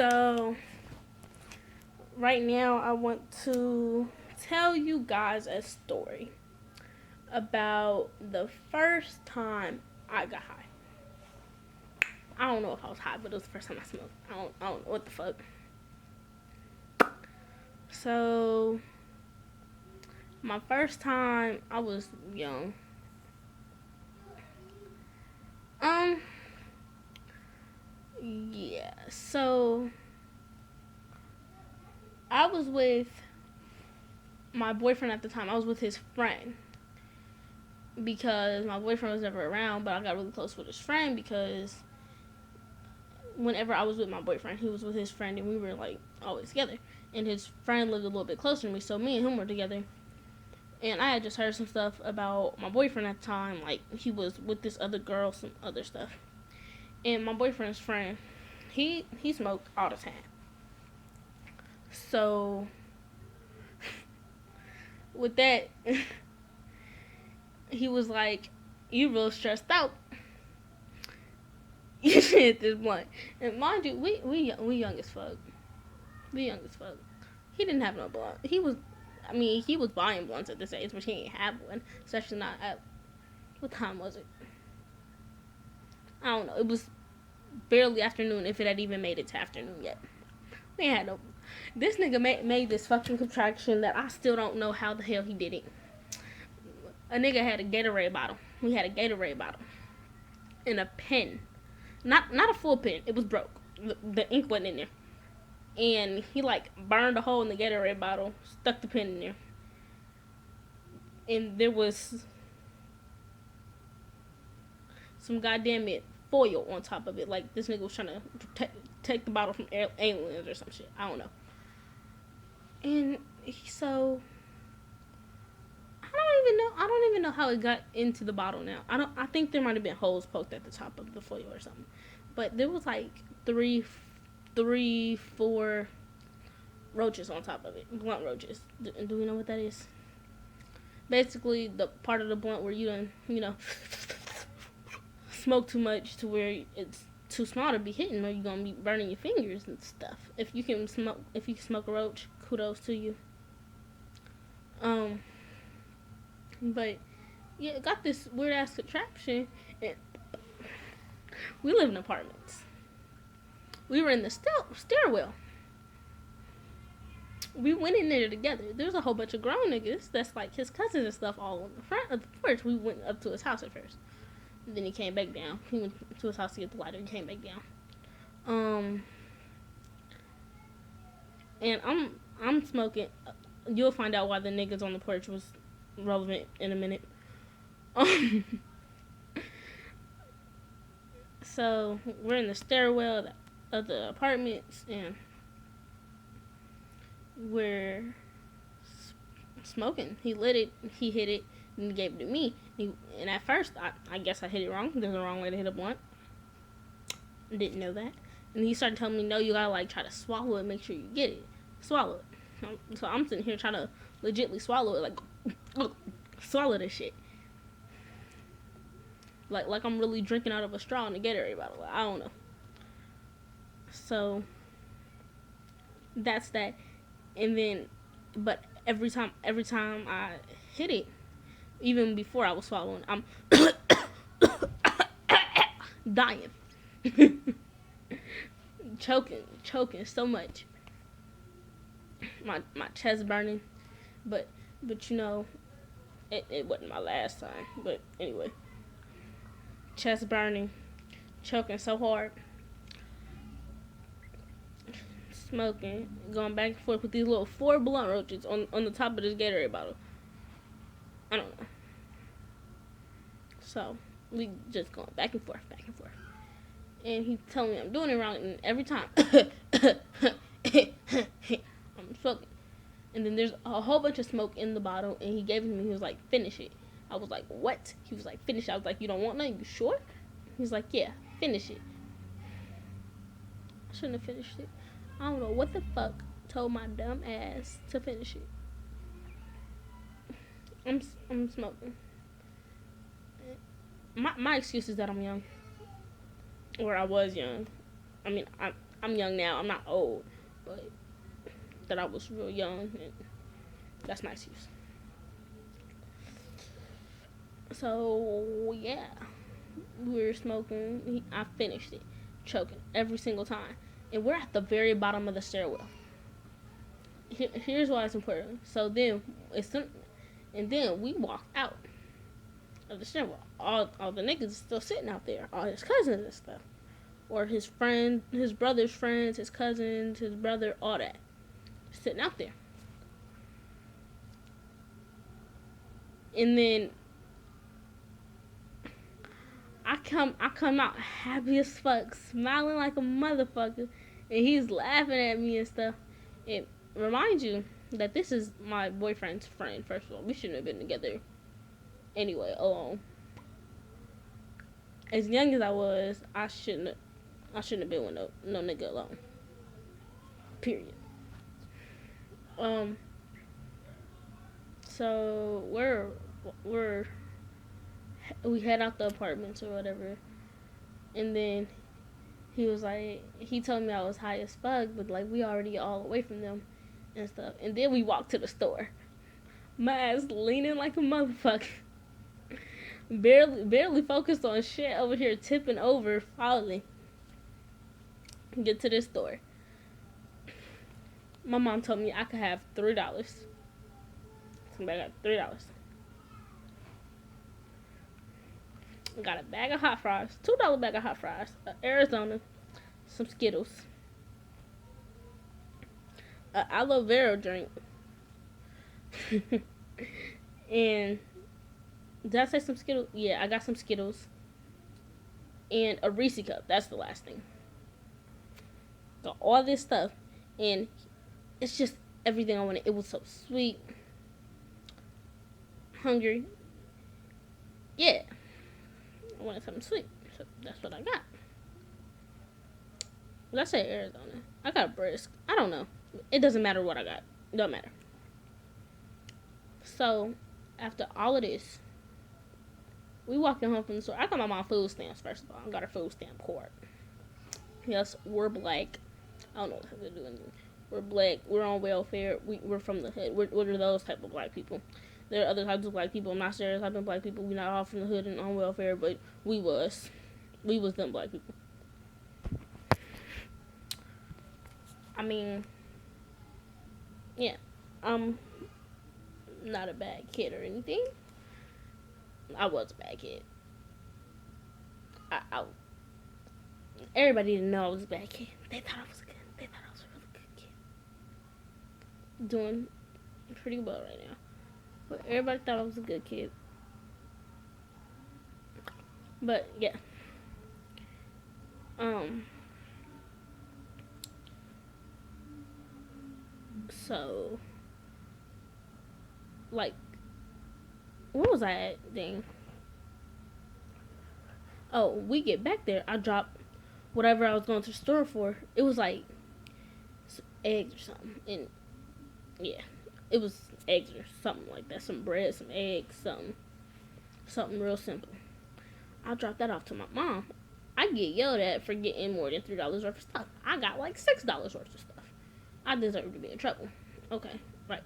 So, right now, I want to tell you guys a story about the first time I got high. I don't know if I was high, but it was the first time I smoked. I don't know what the fuck. So, my first time, I was young. Um, yeah. So, I was with my boyfriend at the time. I was with his friend because my boyfriend was never around, but I got really close with his friend because whenever I was with my boyfriend, he was with his friend and we were like always together. And his friend lived a little bit closer to me, so me and him were together. And I had just heard some stuff about my boyfriend at the time, like he was with this other girl, some other stuff. And my boyfriend's friend, he smoked all the time. So with that, he was like, "You real stressed out. You should hit this blunt." And mind you, we young as fuck. We young as fuck. He didn't have no blunt. He was buying blunts at this age, but he ain't have one. Especially not at, what time was it? I don't know. It was barely afternoon, if it had even made it to afternoon yet. We ain't had no. This nigga made this fucking contraction that I still don't know how the hell he did it. A nigga had a Gatorade bottle. We had a Gatorade bottle and a pen. Not a full pen. It was broke. The ink wasn't in there. And he like burned a hole in the Gatorade bottle, stuck the pen in there, and there was some goddamn it foil on top of it. Like this nigga was trying to take the bottle from aliens or some shit. I don't know. And so I don't even know how it got into the bottle now. I think there might have been holes poked at the top of the foil or something. But there was like four roaches on top of it. Blunt roaches. Do we know what that is? Basically, the part of the blunt where you done, smoke too much to where it's too small to be hitting, or you're gonna be burning your fingers and stuff. If you can smoke a roach, kudos to you. But yeah, it got this weird ass contraption, and we live in apartments. We were in the stairwell. We went in there together. There's a whole bunch of grown niggas that's like his cousins and stuff all on the front of the porch. We went up to his house at first. And then he came back down. He went to his house to get the lighter and came back down. And I'm smoking. You'll find out why the niggas on the porch was relevant in a minute. So we're in the stairwell of the apartments and we're smoking. He lit it, he hit it, and he gave it to me. And at first, I guess I hit it wrong. There's a wrong way to hit a blunt. Didn't know that. And he started telling me, no, you gotta like try to swallow it, make sure you get it. Swallow it. So I'm sitting here trying to legitly swallow it, like, swallow this shit. Like I'm really drinking out of a straw in a Gatorade bottle. I don't know. So that's that. And then, but every time I hit it, even before I was swallowing, I'm dying, choking so much. My chest burning, but it wasn't my last time. But anyway, chest burning, choking so hard. Smoking, going back and forth with these little 4 blunt roaches on the top of this Gatorade bottle. I don't know. So, we just going back and forth. And he telling me I'm doing it wrong, and every time, I'm smoking. And then there's a whole bunch of smoke in the bottle, and he gave it to me, he was like, finish it. I was like, what? He was like, finish it. I was like, you don't want none? You sure? He's like, yeah, finish it. I shouldn't have finished it. I don't know what the fuck told my dumb ass to finish it. I'm smoking. My excuse is that I'm young. Or I was young. I mean, I'm young now. I'm not old, but that I was real young, and that's my excuse. So yeah, we were smoking. I finished it, choking every single time, and we're at the very bottom of the stairwell. Here's why it's important. So then and then we walked out of the stairwell. All the niggas is still sitting out there. All his cousins and stuff, or his friend, his brother's friends, his cousins, his brother, all that, sitting out there. And then I come out happy as fuck, smiling like a motherfucker, and he's laughing at me and stuff. It reminds you that this is my boyfriend's friend. First of all, we shouldn't have been together anyway, alone. As young as I was, I shouldn't have been with no nigga alone. Period. So we head out the apartments or whatever, and then he told me I was high as fuck, but like we already all away from them and stuff. And then we walked to the store. My ass leaning like a motherfucker. barely focused on shit over here, tipping over, falling. Get to this store. My mom told me I could have $3. Somebody got $3. Got a bag of hot fries, $2 bag of hot fries, Arizona, some Skittles, aloe vera drink, and did I say some Skittles? Yeah, I got some Skittles, and a Reese cup. That's the last thing. Got all this stuff, and it's just everything I wanted. It was so sweet. Hungry. Yeah. I wanted something sweet, so that's what I got. Did I say Arizona? I got brisk. I don't know. It doesn't matter what I got. It don't matter. So, after all of this, we walking home from the store. I got my mom food stamps, first of all. I got her food stamp card. Yes, we're black. I don't know what they're doing. We're black. We're on welfare. We're from the hood. We're those type of black people. There are other types of black people. I'm not stereotyping black people. We're not all from the hood and on welfare, but we was them black people. I mean, yeah, I'm not a bad kid or anything. I was a bad kid. Everybody didn't know I was a bad kid. They thought I was good. They thought I was a really good kid. Doing pretty well right now. But everybody thought I was a good kid. But yeah. So like, where was I at? Dang. Oh, we get back there. I dropped whatever I was going to the store for. It was like some eggs or something. And yeah, it was eggs or something like that. Some bread, some eggs, something real simple. I dropped that off to my mom. I get yelled at for getting more than $3 worth of stuff. I got like $6 worth of stuff. I deserve to be in trouble. Okay, right.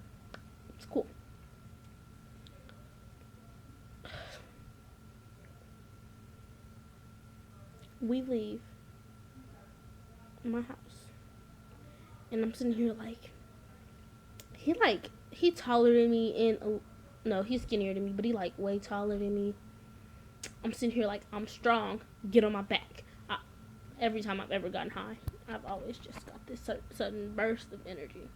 It's cool. We leave my house, and I'm sitting here like he taller than me, and no, he's skinnier than me, but he like way taller than me. I'm sitting here like I'm strong. Get on my back. Every time I've ever gotten high, I've always just got this sudden burst of energy.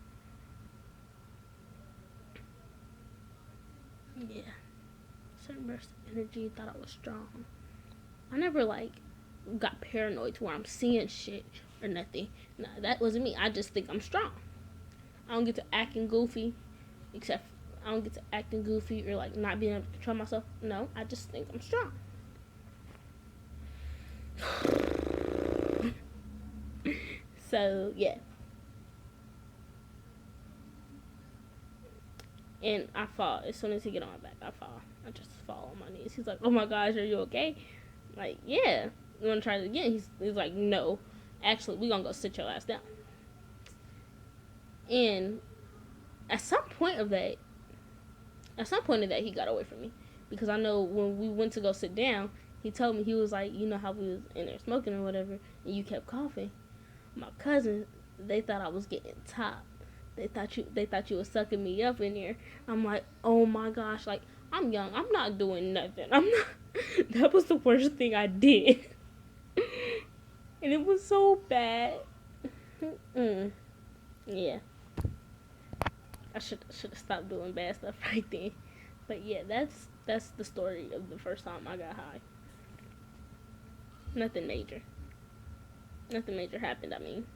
Yeah, sudden burst of energy. Thought I was strong. I never like got paranoid to where I'm seeing shit or nothing. Nah, that wasn't me. I just think I'm strong. I don't get to acting goofy, except I don't get to acting goofy or like not being able to control myself. No, I just think I'm strong. So yeah, and I fall as soon as he get on my back. I fall. I just fall on my knees. He's like, "Oh my gosh, are you okay?" I'm like, yeah. You want to try it again? He's like, no. Actually, we gonna go sit your ass down. And at some point of that, he got away from me, because I know when we went to go sit down, he told me, he was like, you know how we was in there smoking or whatever, and you kept coughing. My cousin, they thought I was getting top. They thought you was sucking me up in there. I'm like, oh my gosh, like, I'm young. I'm not doing nothing. I'm not. That was the worst thing I did, and it was so bad. Yeah, I should have stopped doing bad stuff right then. But yeah, that's the story of the first time I got high. Nothing major. Nothing major happened. I mean.